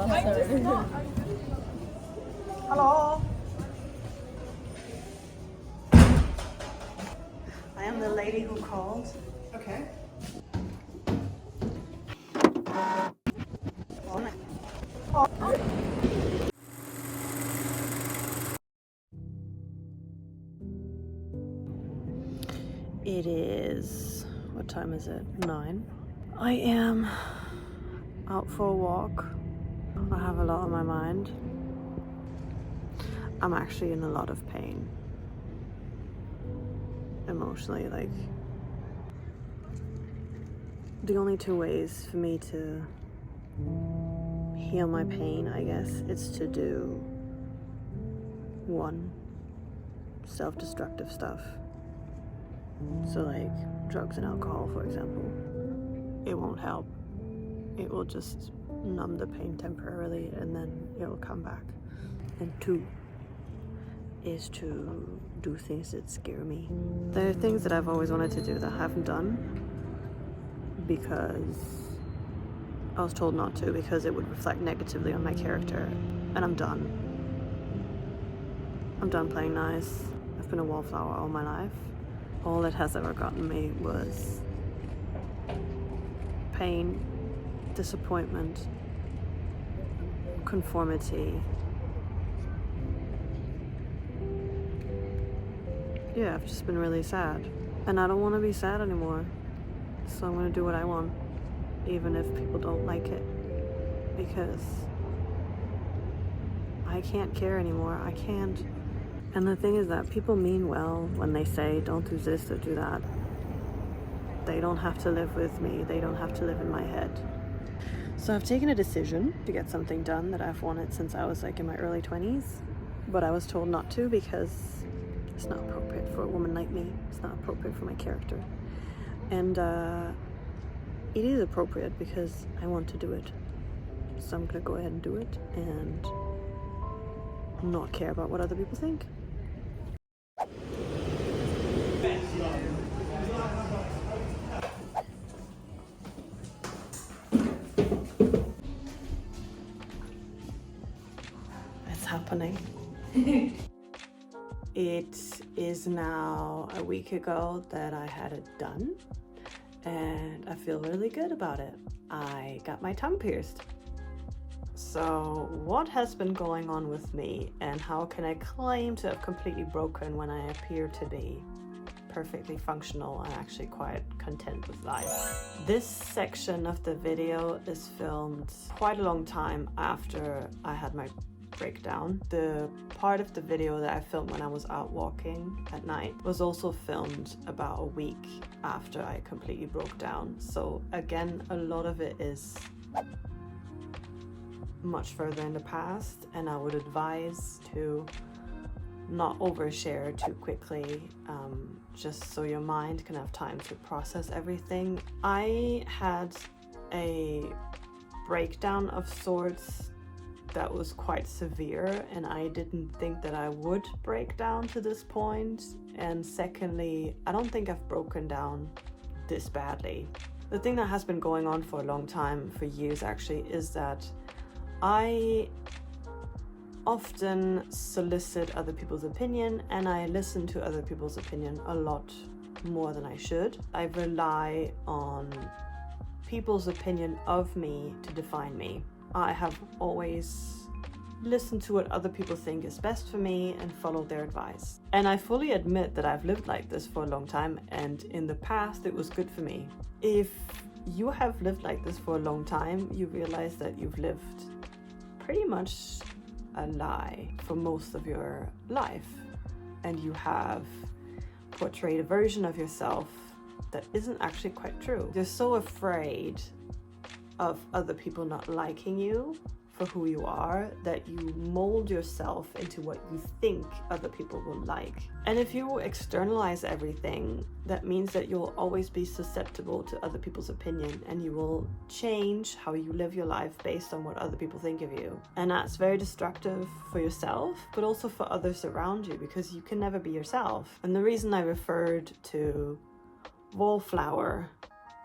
Hello. I am the lady who called. Okay. It is, what time is it? 9. I am out for a walk. I have a lot on my mind. I'm actually in a lot of pain. Emotionally, like, the only two ways for me to heal my pain, I guess, is to do one, self-destructive stuff. So like drugs and alcohol, for example. It won't help. It will just numb the pain temporarily and then it'll come back. And two is to do things that scare me. There are things that I've always wanted to do that I haven't done because I was told not to, because it would reflect negatively on my character, and I'm done. I'm done playing nice. I've been a wallflower all my life. All it has ever gotten me was pain, disappointment, conformity. Yeah, I've just been really sad. And I don't want to be sad anymore. So I'm going to do what I want, even if people don't like it. Because I can't care anymore. I can't. And the thing is that people mean well when they say, don't do this or do that. They don't have to live with me. They don't have to live in my head. So I've taken a decision to get something done that I've wanted since I was like in my early 20s. But I was told not to because it's not appropriate for a woman like me. It's not appropriate for my character. And it is appropriate because I want to do it. So I'm gonna go ahead and do it and not care about what other people think. It's happening. It is now a week ago that I had it done, and I feel really good about it. I got my tongue pierced. So what has been going on with me, and how can I claim to have completely broken when I appear to be perfectly functional and actually quite content with life? This section of the video is filmed quite a long time after I had my breakdown. The part of the video that I filmed when I was out walking at night was also filmed about a week after I completely broke down. So again, a lot of it is much further in the past, and I would advise to not overshare too quickly, just so your mind can have time to process everything. I had a breakdown of sorts that was quite severe, and I didn't think that I would break down to this point. And secondly, I don't think I've broken down this badly. The thing that has been going on for a long time, for years actually, is that I often solicit other people's opinion, and I listen to other people's opinion a lot more than I should. I rely on people's opinion of me to define me. I have always listened to what other people think is best for me and followed their advice. And I fully admit that I've lived like this for a long time, and in the past it was good for me. If you have lived like this for a long time, you realize that you've lived pretty much a lie for most of your life, and you have portrayed a version of yourself that isn't actually quite true. You're so afraid of other people not liking you for who you are that you mold yourself into what you think other people will like. And if you externalize everything, that means that you'll always be susceptible to other people's opinion, and you will change how you live your life based on what other people think of you. And that's very destructive for yourself, but also for others around you, because you can never be yourself. And the reason I referred to wallflower,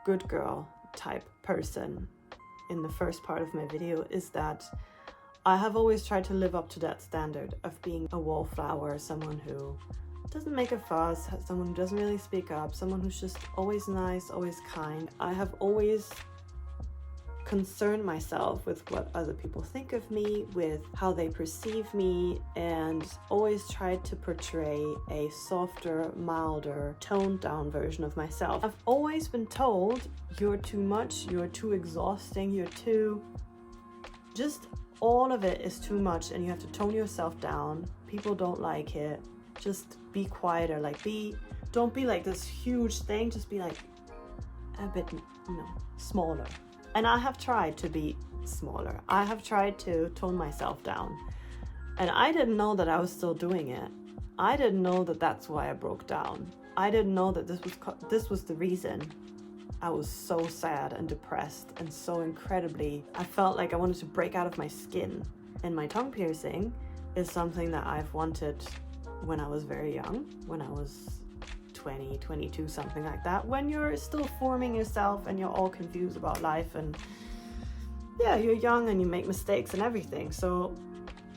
good girl type person in the first part of my video is that I have always tried to live up to that standard of being a wallflower, someone who doesn't make a fuss, someone who doesn't really speak up, someone who's just always nice, always kind. I have always concerned myself with what other people think of me, with how they perceive me, and always tried to portray a softer, milder, toned down version of myself. I've always been told, you're too much, you're too exhausting, you're too... just all of it is too much and you have to tone yourself down. People don't like it. Just be quieter, don't be like this huge thing, just be like a bit, smaller. And I have tried to be smaller. I have tried to tone myself down. And I didn't know that I was still doing it. I didn't know that that's why I broke down. I didn't know that this was the reason I was so sad and depressed and so incredibly... I felt like I wanted to break out of my skin. And my tongue piercing is something that I've wanted when I was very young, when I was 20, 22, something like that, when you're still forming yourself and you're all confused about life, and yeah, you're young and you make mistakes and everything. So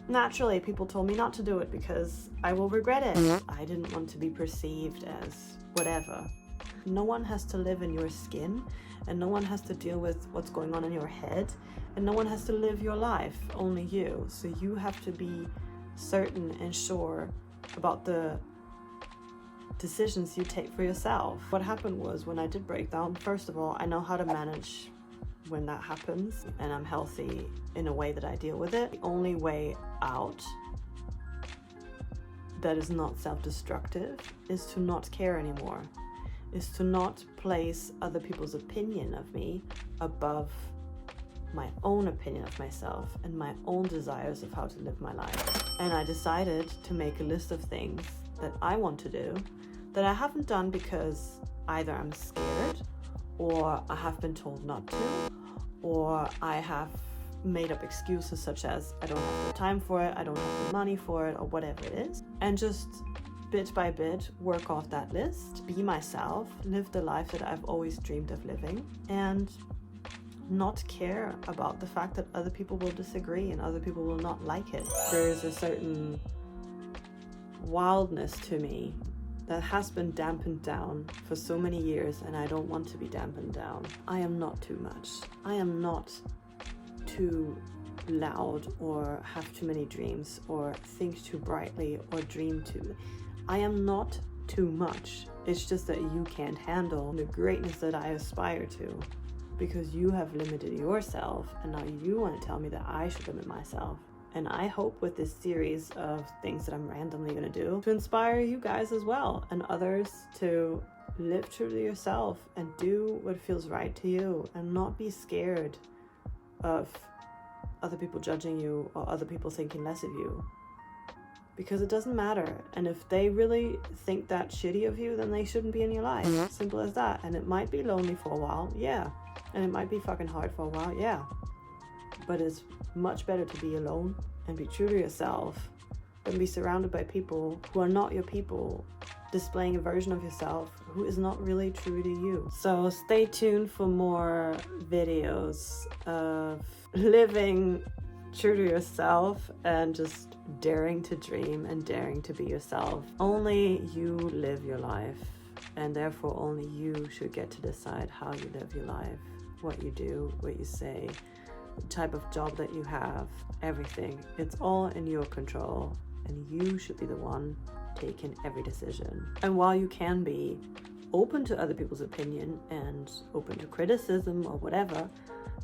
naturally people told me not to do it because I will regret it. I didn't want to be perceived as whatever. No one has to live in your skin, and no one has to deal with what's going on in your head, and no one has to live your life, only you. So you have to be certain and sure about the decisions you take for yourself. What happened was, when I did break down, first of all, I know how to manage when that happens, and I'm healthy in a way that I deal with it. The only way out that is not self-destructive is to not care anymore, is to not place other people's opinion of me above my own opinion of myself and my own desires of how to live my life. And I decided to make a list of things that I want to do that I haven't done because either I'm scared, or I have been told not to, or I have made up excuses such as I don't have the time for it, I don't have the money for it, or whatever it is. And just bit by bit work off that list, be myself, live the life that I've always dreamed of living, and not care about the fact that other people will disagree and other people will not like it. There is a certain wildness to me that has been dampened down for so many years, and I don't want to be dampened down. I am not too much. I am not too loud, or have too many dreams, or think too brightly, or dream too. I am not too much. It's just that you can't handle the greatness that I aspire to, because you have limited yourself, and now you want to tell me that I should limit myself. And I hope with this series of things that I'm randomly going to do to inspire you guys as well, and others, to live true to yourself and do what feels right to you, and not be scared of other people judging you or other people thinking less of you, because it doesn't matter. And if they really think that shitty of you, then they shouldn't be in your life. Simple as that. And it might be lonely for a while, yeah, and it might be fucking hard for a while, yeah, but it's much better to be alone and be true to yourself than be surrounded by people who are not your people, displaying a version of yourself who is not really true to you. So stay tuned for more videos of living true to yourself and just daring to dream and daring to be yourself. Only you live your life, and therefore only you should get to decide how you live your life, what you do, what you say, the type of job that you have, everything. It's all in your control, and you should be the one taking every decision. And while you can be open to other people's opinion and open to criticism or whatever,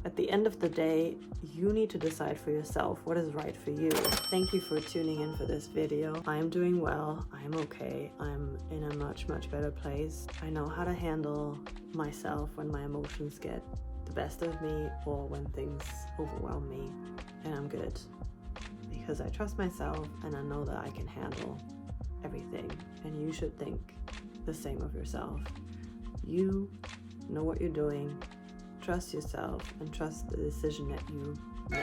at the end of the day, you need to decide for yourself what is right for you. Thank you for tuning in for this video. I am doing well. I'm okay. I'm in a much, much better place. I know how to handle myself when my emotions get the best of me, or when things overwhelm me, and I'm good because I trust myself and I know that I can handle everything. And you should think the same of yourself. You know what you're doing. Trust yourself and trust the decision that you make.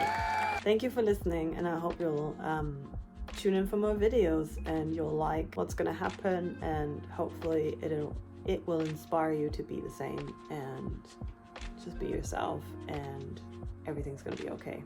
Thank you for listening, and I hope you'll tune in for more videos and you'll like what's gonna happen, and hopefully it will inspire you to be the same and just be yourself and everything's gonna be okay.